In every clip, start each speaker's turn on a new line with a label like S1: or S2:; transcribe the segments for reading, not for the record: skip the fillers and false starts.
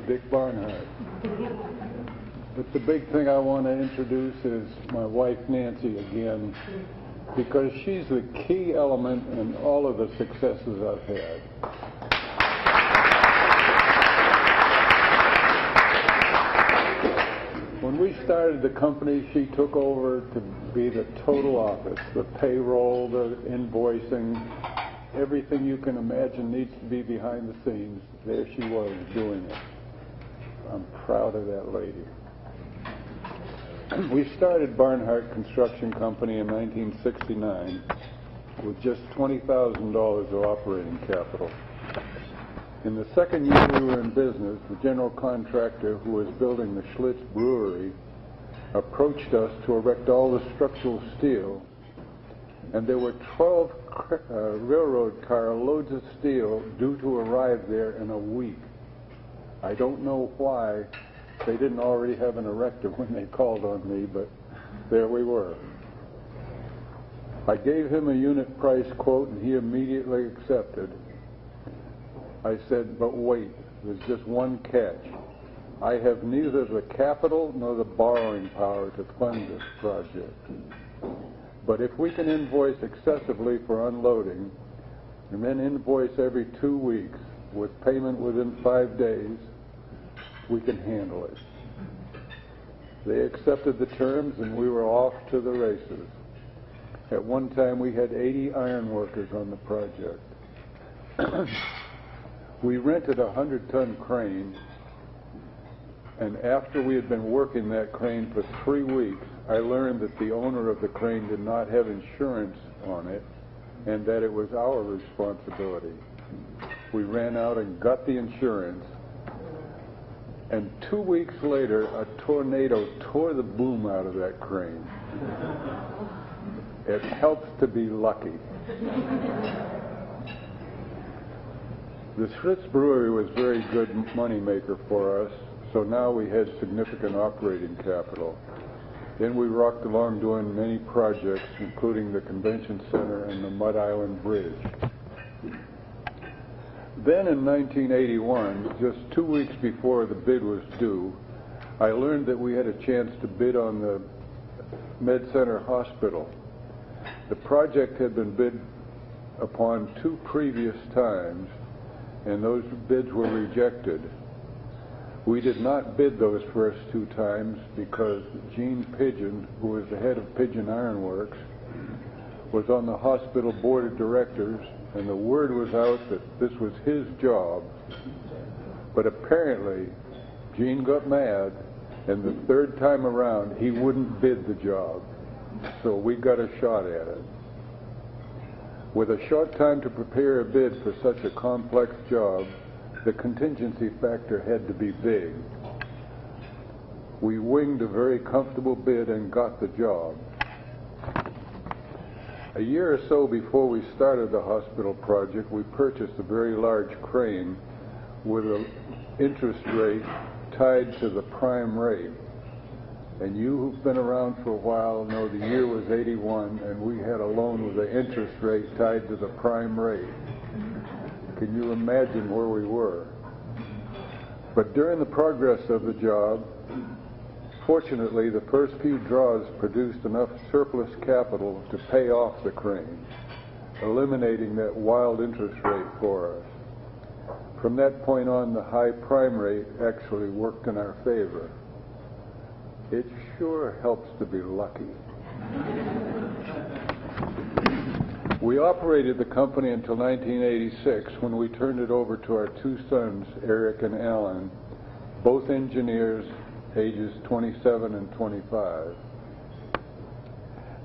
S1: Dick Barnhart. But the big thing I want to introduce is my wife Nancy again, because she's the key element in all of the successes I've had. When we started the company, she took over to be the total office, the payroll, the invoicing, everything you can imagine needs to be behind the scenes. There she was doing it. I'm proud of that lady. We started Barnhart Construction Company in 1969 with just $20,000 of operating capital. In the second year we were in business, the general contractor who was building the Schlitz Brewery approached us to erect all the structural steel, and there were 12 railroad car loads of steel due to arrive there in a week. I don't know why they didn't already have an erector when they called on me, but there we were. I gave him a unit price quote and he immediately accepted. I said, but wait, there's just one catch. I have neither the capital nor the borrowing power to fund this project. But if we can invoice excessively for unloading and then invoice every 2 weeks with payment within 5 days, we can handle it. They accepted the terms and we were off to the races. At one time we had 80 iron workers on the project. We rented a 100-ton crane, and after we had been working that crane for 3 weeks, I learned that the owner of the crane did not have insurance on it and that it was our responsibility. We ran out and got the insurance, and 2 weeks later a tornado tore the boom out of that crane. It helps to be lucky. The Schlitz Brewery was a very good money maker for us, so now we had significant operating capital. Then we rocked along doing many projects, including the Convention Center and the Mud Island Bridge. Then in 1981, just 2 weeks before the bid was due, I learned that we had a chance to bid on the Med Center Hospital. The project had been bid upon 2 previous times, and those bids were rejected. We did not bid those first 2 times because Gene Pigeon, who was the head of Pigeon Iron Works, was on the hospital board of directors, and the word was out that this was his job. But apparently Gene got mad, and the 3rd time around he wouldn't bid the job, so we got a shot at it. With a short time to prepare a bid for such a complex job, the contingency factor had to be big. We winged a very comfortable bid and got the job. A year or so before we started the hospital project, we purchased a very large crane with an interest rate tied to the prime rate. And you who've been around for a while know the year was 81, and we had a loan with an interest rate tied to the prime rate. Can you imagine where we were? But during the progress of the job, fortunately, the first few draws produced enough surplus capital to pay off the crane, eliminating that wild interest rate for us. From that point on, the high prime rate actually worked in our favor. It sure helps to be lucky. We operated the company until 1986, when we turned it over to our 2 sons, Eric and Alan, both engineers, ages 27 and 25.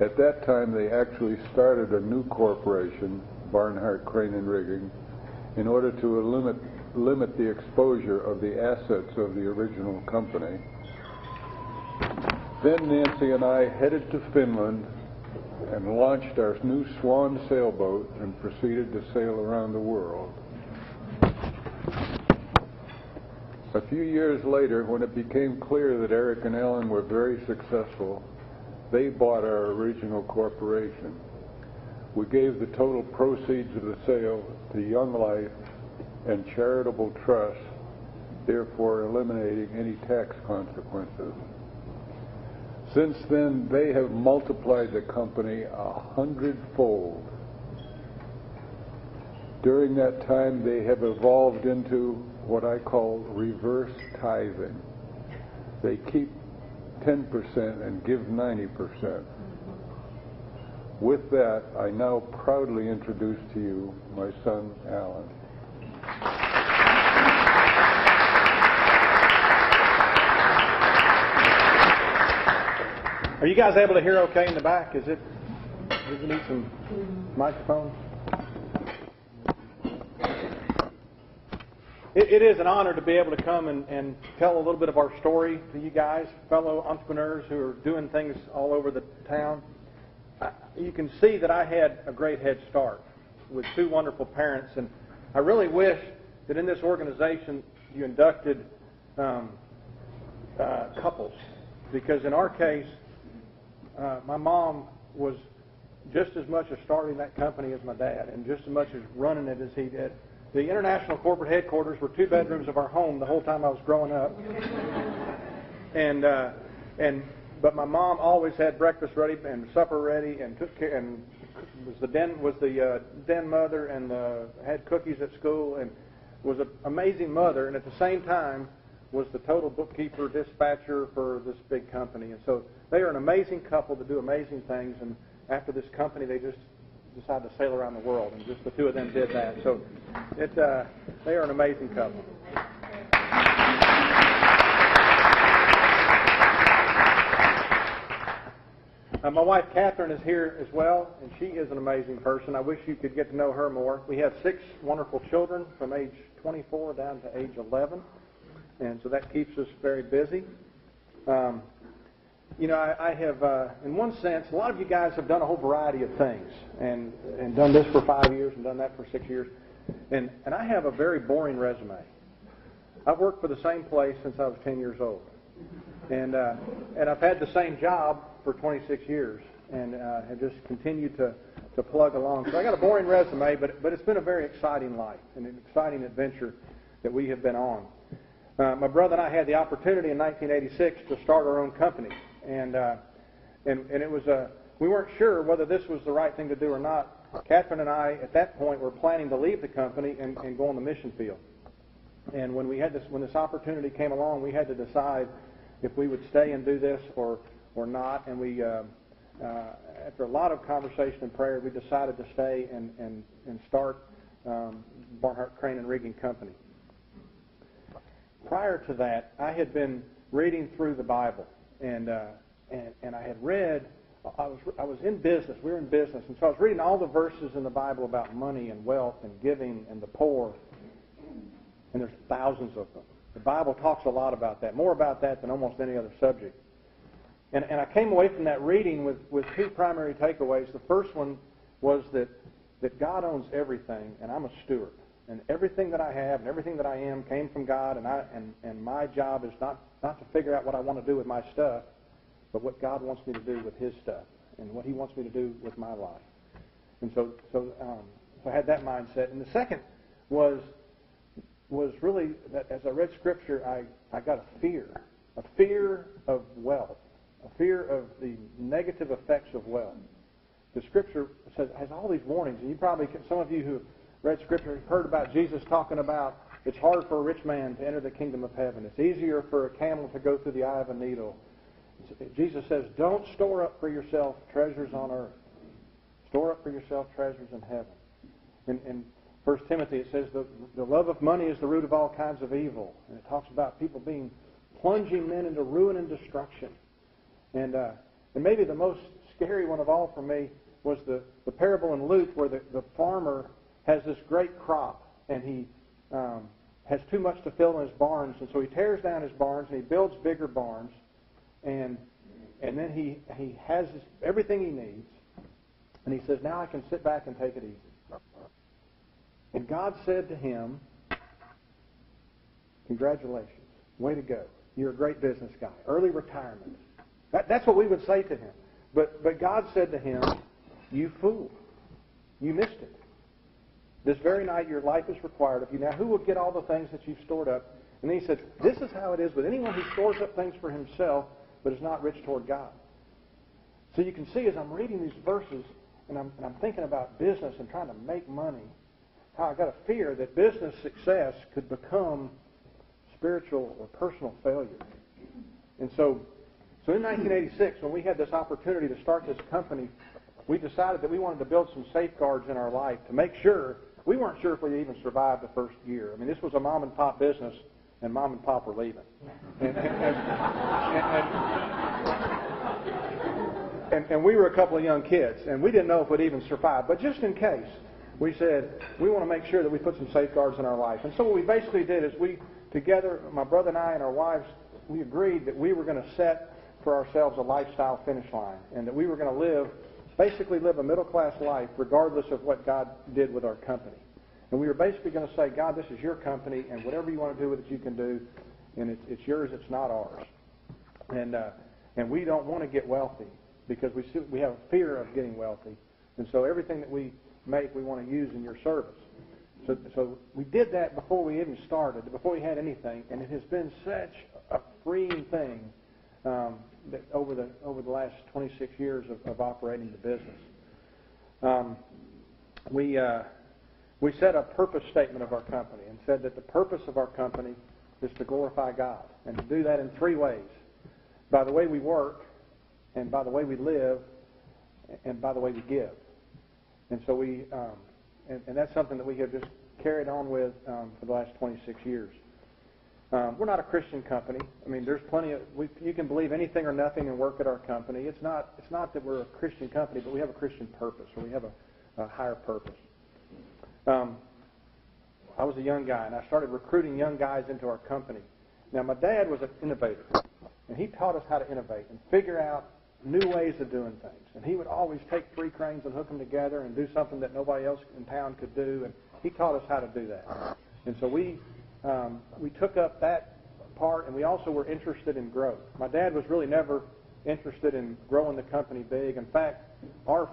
S1: At that time, they actually started a new corporation, Barnhart Crane and Rigging, in order to limit the exposure of the assets of the original company. Then Nancy and I headed to Finland and launched our new Swan sailboat and proceeded to sail around the world. A few years later, when it became clear that Eric and Ellen were very successful, they bought our original corporation. We gave the total proceeds of the sale to Young Life and Charitable Trust therefore eliminating any tax consequences. Since then, they have multiplied the company 100-fold. During that time, they have evolved into what I call reverse tithing. They keep 10% and give 90%. With that, I now proudly introduce to you my son, Alan.
S2: Are you guys able to hear okay in the back? Does it need some microphones? It is an honor to be able to come and tell a little bit of our story to you guys, fellow entrepreneurs who are doing things all over the town. You can see that I had a great head start with two wonderful parents, and I really wish that in this organization you inducted couples, because in our case, my mom was just as much as starting that company as my dad, and just as much as running it as he did. The international corporate headquarters were 2 bedrooms of our home the whole time I was growing up, but my mom always had breakfast ready and supper ready, and took care, and was the den mother, and had cookies at school, and was an amazing mother, and at the same time was the total bookkeeper, dispatcher for this big company. And so they are an amazing couple to do amazing things, and after this company they just decided to sail around the world, and just the two of them did that. So they are an amazing couple. My wife Catherine is here as well, and she is an amazing person. I wish you could get to know her more. We have 6 wonderful children from age 24 down to age 11, and so that keeps us very busy. I have, in one sense, a lot of you guys have done a whole variety of things, and done this for 5 years and done that for 6 years, and I have a very boring resume. I've worked for the same place since I was 10 years old, and I've had the same job for 26 years, and have just continued to plug along. So I got a boring resume, but it's been a very exciting life and an exciting adventure that we have been on. My brother and I had the opportunity in 1986 to start our own company, and it was we weren't sure whether this was the right thing to do or not. Catherine and I, at that point, were planning to leave the company and go on the mission field. And when this opportunity came along, we had to decide if we would stay and do this or not. And we, after a lot of conversation and prayer, we decided to stay and start Barnhart Crane and Rigging Company. Prior to that, I had been reading through the Bible, and I had read. I was in business. We were in business, and so I was reading all the verses in the Bible about money and wealth and giving and the poor, and there's thousands of them. The Bible talks a lot about that, more about that than almost any other subject. And I came away from that reading with 2 primary takeaways. The first one was that God owns everything, and I'm a steward. And everything that I have and everything that I am came from God, and my job is not to figure out what I want to do with my stuff, but what God wants me to do with His stuff and what He wants me to do with my life. And so I had that mindset. And the second was really that as I read Scripture, I got a fear of wealth, a fear of the negative effects of wealth. The Scripture has all these warnings, and you probably, some of you who read Scripture have heard about Jesus talking about it's hard for a rich man to enter the kingdom of heaven. It's easier for a camel to go through the eye of a needle. Jesus says, don't store up for yourself treasures on earth. Store up for yourself treasures in heaven. In 1 Timothy it says the love of money is the root of all kinds of evil. And it talks about people plunging men into ruin and destruction. And maybe the most scary one of all for me was the parable in Luke where the farmer has this great crop, and he has too much to fill in his barns, and so he tears down his barns and he builds bigger barns, and then he has everything he needs, and he says, now I can sit back and take it easy. And God said to him, congratulations, way to go. You're a great business guy. Early retirement. That's what we would say to him. But God said to him, you fool. You missed it. This very night your life is required of you. Now who will get all the things that you've stored up And then he said, this is how it is with anyone who stores up things for himself but is not rich toward God. So you can see as I'm reading these verses and I'm thinking about business and trying to make money, how I got a fear that business success could become spiritual or personal failure. And so in 1986, when we had this opportunity to start this company, we decided that we wanted to build some safeguards in our life to make sure. We weren't sure if we'd even survive the first year. I mean, this was a mom and pop business, and mom and pop were leaving. And we were a couple of young kids, and we didn't know if we'd even survive. But just in case, we said, we want to make sure that we put some safeguards in our life. And so what we basically did is we, together, my brother and I and our wives, we agreed that we were going to set for ourselves a lifestyle finish line, and that we were going to basically live a middle-class life regardless of what God did with our company. And we were basically going to say, God, this is your company, and whatever you want to do with it, you can do, and it's yours, it's not ours. And we don't want to get wealthy because we have a fear of getting wealthy. And so everything that we make, we want to use in your service. So we did that before we even started, before we had anything, and it has been such a freeing thing that over the last 26 years of operating the business. We set a purpose statement of our company and said that the purpose of our company is to glorify God, and to do that in 3 ways: by the way we work, and by the way we live, and by the way we give. And so and that's something that we have just carried on with for the last 26 years. We're not a Christian company. I mean, there's plenty of you can believe anything or nothing and work at our company. It's not that we're a Christian company, but we have a Christian purpose, or we have a higher purpose. I was a young guy, and I started recruiting young guys into our company. Now, my dad was an innovator, and he taught us how to innovate and figure out new ways of doing things. And he would always take 3 cranes and hook them together and do something that nobody else in town could do, and he taught us how to do that. And so we took up that part, and we also were interested in growth. My dad was really never interested in growing the company big. In fact, our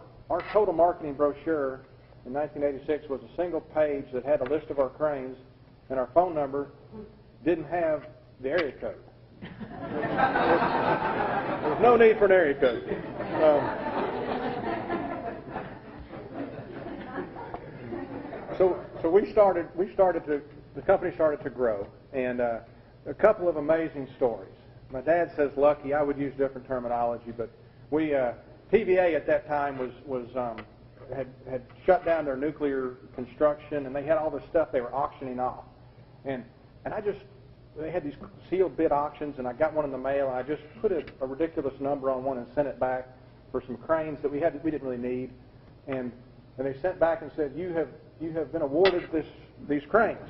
S2: total marketing brochure in 1986 was a single page that had a list of our cranes, and our phone number didn't have the area code. There was no need for an area code. So the company started to grow, and a couple of amazing stories. My dad says lucky. I would use different terminology, but TVA at that time had shut down their nuclear construction, and they had all this stuff they were auctioning off. And they had these sealed bid auctions, and I got one in the mail, and I just put a ridiculous number on one and sent it back for some cranes that we didn't really need. And they sent back and said, you have been awarded these cranes.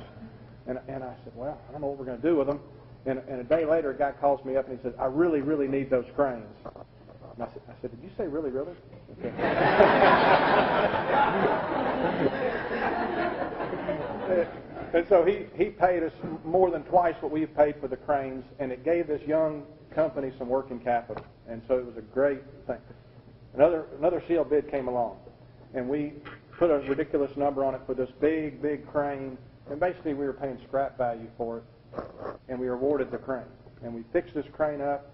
S2: And I said, well, I don't know what we're going to do with them. And a day later, a guy calls me up and he says, I really, really need those cranes. And I said, did you say really, really? Okay. And so he paid us more than twice what we paid for the cranes, and it gave this young company some working capital. And so it was a great thing. Another sealed bid came along, and we put a ridiculous number on it for this big, big crane, and basically we were paying scrap value for it, and we awarded the crane. And we fixed this crane up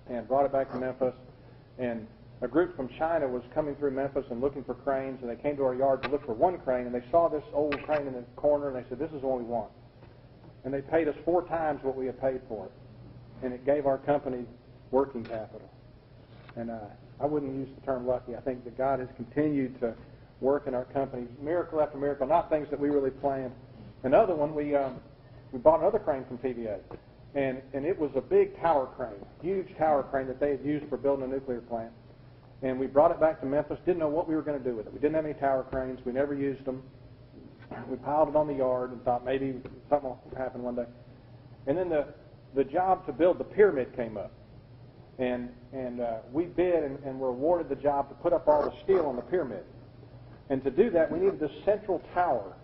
S2: and brought it back to Memphis, and a group from China was coming through Memphis and looking for cranes, and they came to our yard to look for one crane, and they saw this old crane in the corner, and they said, this is the one we want. And they paid us 4 times what we had paid for it, and it gave our company working capital. And I wouldn't use the term lucky. I think that God has continued to work in our company, miracle after miracle, not things that we really planned. Another one, we bought another crane from TVA, and it was a big tower crane, huge tower crane that they had used for building a nuclear plant. And we brought it back to Memphis, didn't know what we were going to do with it. We didn't have any tower cranes. We never used them. We piled it on the yard and thought maybe something will happen one day. And then the job to build the pyramid came up. And we bid and were awarded the job to put up all the steel on the pyramid. And to do that, we needed this central tower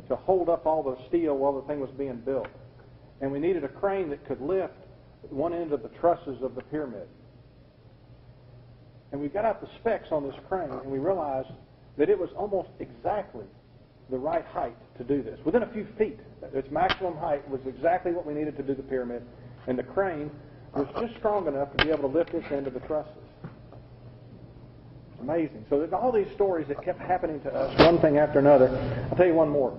S2: to hold up all the steel while the thing was being built. And we needed a crane that could lift one end of the trusses of the pyramid. And we got out the specs on this crane, and we realized that it was almost exactly the right height to do this. Within a few feet, its maximum height was exactly what we needed to do the pyramid, and the crane was just strong enough to be able to lift this end of the trusses. It's amazing. So there's all these stories that kept happening to us, one thing after another. I'll tell you one more.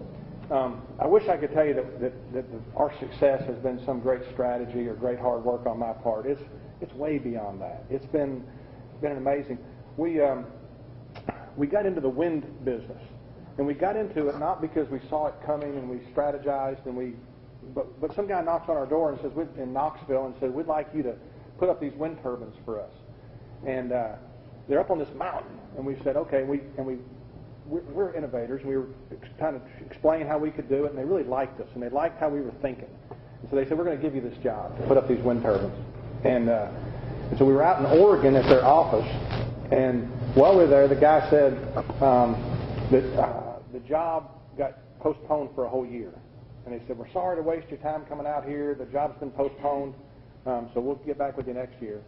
S2: I wish I could tell you that our success has been some great strategy or great hard work on my part. It's way beyond that. It's been amazing. We got into the wind business, and we got into it not because we saw it coming and we strategized but some guy knocks on our door and says in Knoxville and said, "We'd like you to put up these wind turbines for us." And they're up on this mountain, and we said, "Okay." We're innovators. We were trying to explain how we could do it, and they really liked us, and they liked how we were thinking. And so they said, "We're going to give you this job to put up these wind turbines." And so we were out in Oregon at their office, and while we were there, the guy said that the job got postponed for a whole year. And they said, "We're sorry to waste your time coming out here. The job's been postponed, so we'll get back with you next year."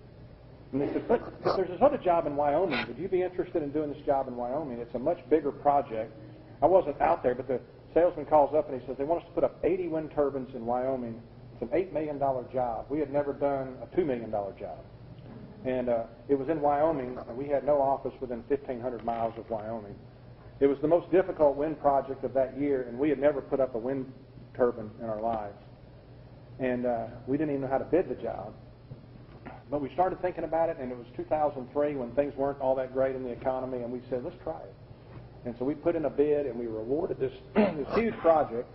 S2: And they said, "But there's this other job in Wyoming. Would you be interested in doing this job in Wyoming? It's a much bigger project." I wasn't out there, but the salesman calls up and he says, "They want us to put up 80 wind turbines in Wyoming. It's an $8 million job." We had never done a $2 million job. And it was in Wyoming, and we had no office within 1,500 miles of Wyoming. It was the most difficult wind project of that year, and we had never put up a wind turbine in our lives. And we didn't even know how to bid the job. But we started thinking about it, and it was 2003 when things weren't all that great in the economy, and we said, "Let's try it." And so we put in a bid, and we were awarded this huge project,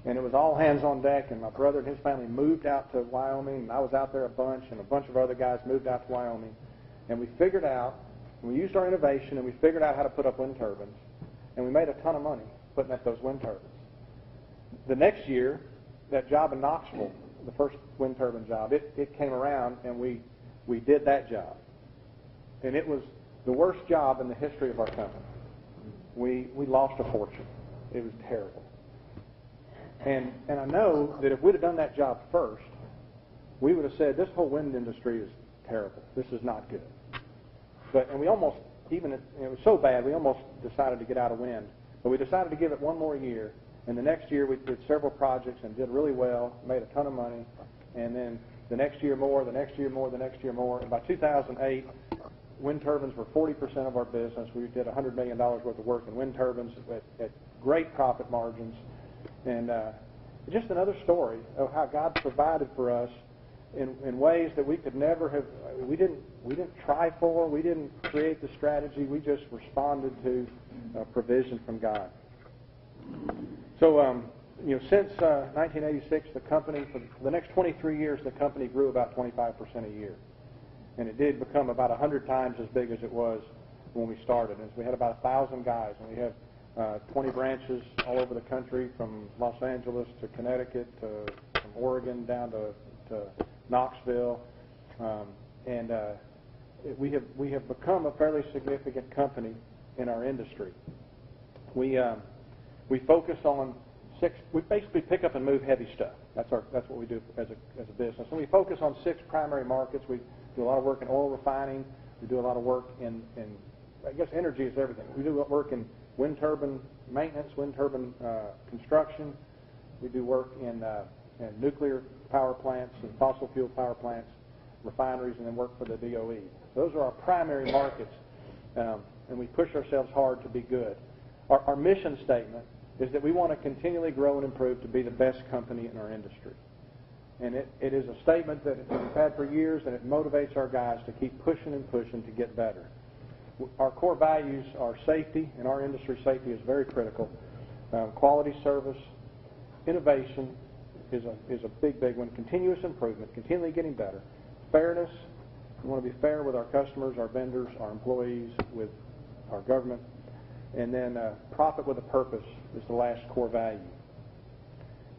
S2: and it was all hands on deck, and my brother and his family moved out to Wyoming, and I was out there a bunch, and a bunch of other guys moved out to Wyoming. And we figured out, we used our innovation, and we figured out how to put up wind turbines, and we made a ton of money putting up those wind turbines. The next year, that job in Knoxville, the first wind turbine job, it came around, and we did that job. And it was the worst job in the history of our company. We lost a fortune. It was terrible. And I know that if we'd have done that job first, we would have said, "This whole wind industry is terrible. This is not good." And we almost, it was so bad, we almost decided to get out of wind. But we decided to give it one more year. And the next year we did several projects and did really well, made a ton of money. And then the next year more, the next year more, the next year more. And by 2008, wind turbines were 40% of our business. We did $100 million worth of work in wind turbines at great profit margins. And just another story of how God provided for us in ways that we could never have. We didn't try for. We didn't create the strategy. We just responded to provision from God. So, since 1986, the company, for the next 23 years, the company grew about 25% a year. And it did become about 100 times as big as it was when we started. And so we had about 1,000 guys, and we have 20 branches all over the country, from Los Angeles to Connecticut, from Oregon down to Knoxville. We have become a fairly significant company in our industry. We focus on we basically pick up and move heavy stuff. That's what we do as a business. And we focus on 6 primary markets. We do a lot of work in oil refining. We do a lot of work in I guess energy is everything. We do work in wind turbine maintenance, wind turbine construction. We do work in nuclear power plants and fossil fuel power plants, refineries, and then work for the DOE. Those are our primary markets, and we push ourselves hard to be good. Our mission statement is that we want to continually grow and improve to be the best company in our industry. And it is a statement that we've had for years, and it motivates our guys to keep pushing and pushing to get better. Our core values are safety. In our industry, safety is very critical. Quality service, innovation is a big one. Continuous improvement, continually getting better. Fairness. We want to be fair with our customers, our vendors, our employees, with our government. And then profit with a purpose is the last core value.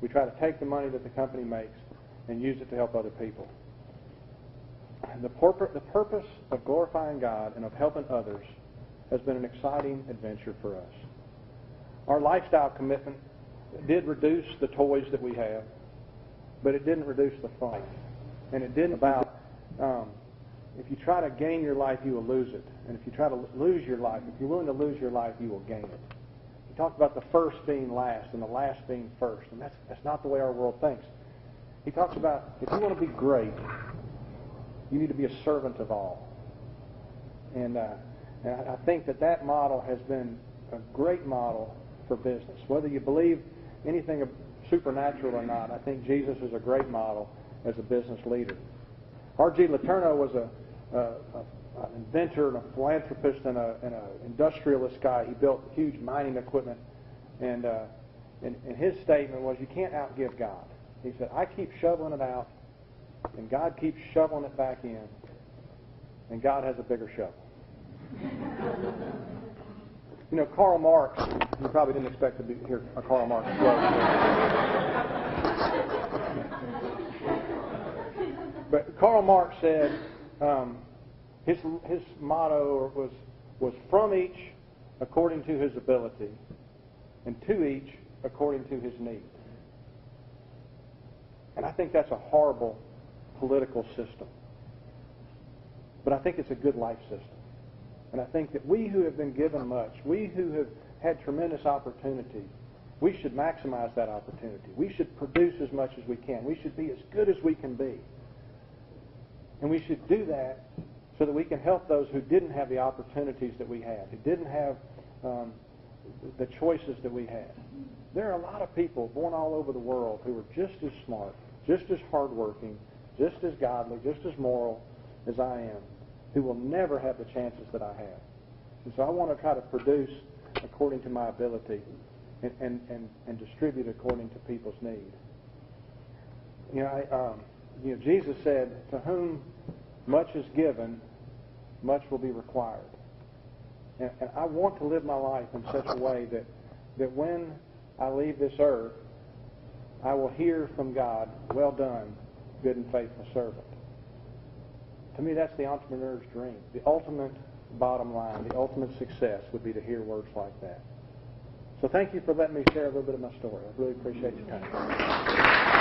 S2: We try to take the money that the company makes and use it to help other people. The purpose of glorifying God and of helping others has been an exciting adventure for us. Our lifestyle commitment did reduce the toys that we have, but it didn't reduce the fun. And it didn't about if you try to gain your life, you will lose it. And if you try to lose your life, if you're willing to lose your life, you will gain it. he talked about the first being last and the last being first, and that's not the way our world thinks. He talks about if you want to be great, you need to be a servant of all. And I think that model has been a great model for business. Whether you believe anything supernatural or not, I think Jesus is a great model as a business leader. R.G. Letourneau was an inventor and a philanthropist and an industrialist guy. He built huge mining equipment, and his statement was, you can't outgive God. He said, I keep shoveling it out, and God keeps shoveling it back in, and God has a bigger shovel. You know, Karl Marx, you probably didn't expect to hear a Karl Marx quote. But Karl Marx said his motto was from each according to his ability, and to each according to his need. And I think that's a horrible political system. But I think it's a good life system. And I think that we who have been given much, we who have had tremendous opportunity, we should maximize that opportunity. We should produce as much as we can. We should be as good as we can be. And we should do that so that we can help those who didn't have the opportunities that we had, who didn't have the choices that we had. There are a lot of people born all over the world who are just as smart, just as hardworking, just as godly, just as moral as I am, who will never have the chances that I have. And so I want to try to produce according to my ability and distribute according to people's need. Jesus said, to whom much is given, much will be required. And I want to live my life in such a way that when I leave this earth, I will hear from God, well done, good and faithful servant. To me, that's the entrepreneur's dream. The ultimate bottom line, the ultimate success would be to hear words like that. So thank you for letting me share a little bit of my story. I really appreciate your time.